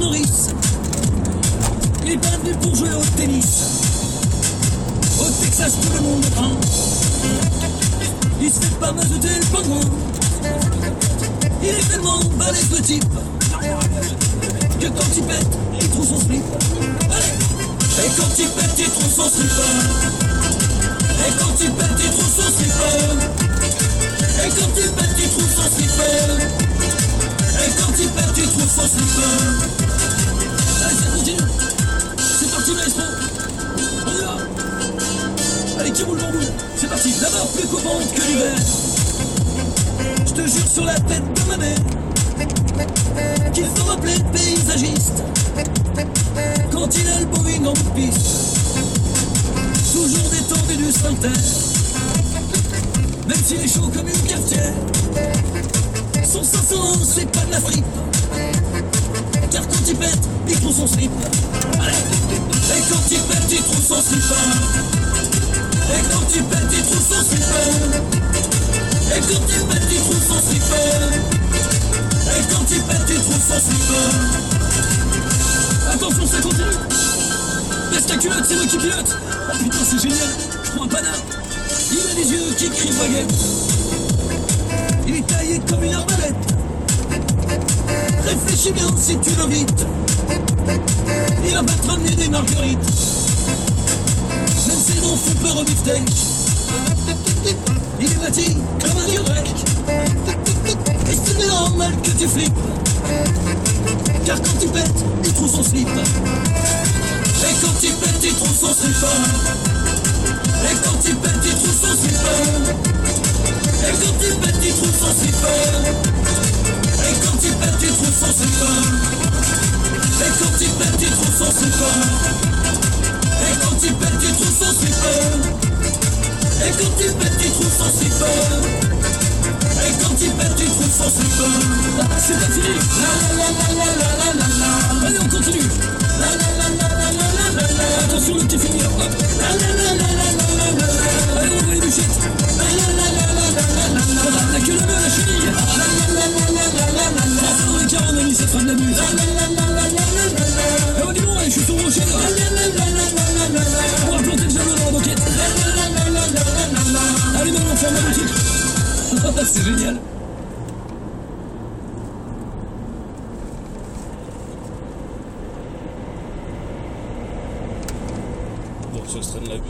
Norris. Il est pas venu pour jouer au tennis. Au Texas, tout le monde prend. Il se fait pas mazouter le pingouin. Il est tellement balèze le type que quand il pète, il trouve son slip. Allez. Et quand il pète, il trouve son slip. Et quand il pète, il trouve son slip. Et quand il pète, il trouve son slip. Et quand il pète, il trouve son slip. Allez, ça continue. C'est parti, maestro. On y va. Allez, qui roule bambou. C'est parti. D'abord, plus courante que l'hiver. Je te jure sur la tête de ma mère qu'il faut rappeler le paysagiste quand il a le Boeing en piste. Toujours détendu du sphincter, même s'il est chaud comme une cafetière. Son 500, c'est pas de la fripe, car quand il pète, il trouve son slip. Allez. Et quand il pète, il trouve son slip. Et quand il pète, il trouve son slip. Et quand il pète, il trouve son slip. Et quand il pète, il trouve son slip. Attention, ça continue. Baisse ta culotte, c'est moi qui pilote. Oh putain, c'est génial. Je prends un panard. Il a des yeux qui crient baguette. Il est taillé comme une arbalète. Réfléchis bien si tu vas vite. Il va pas te ramener des marguerites. Même ses dents font peur au beefsteak. Il est bâti comme un dieu grec. Et c'est normal que tu flippes, car quand il pète, il trouve son slip. Et quand il pète, il trouve son slip. Et quand il pète, il trouve son slip. Et quand il pète, il trouve son slip. Et quand il pète, il trouve son slip. Et quand il pète, il trouve son slip. Et quand il pète, il trouve son slip. Et quand il pète, il trouve son slip. Et quand il pète, il trouve son slip. C'est pas fini. Allez, on continue. Attention le petit finir. Allez, on voit les bûchettes. La queue levée à la chenille. Enfin, dans les carreaux, on a mis cette fin de la nuit. Eh, dis donc, je suis sur le rocher là. On va planter le javelot dans la moquette. Allez, maintenant, on ferme la boutique. C'est génial. Donc, ce serait de la 8e.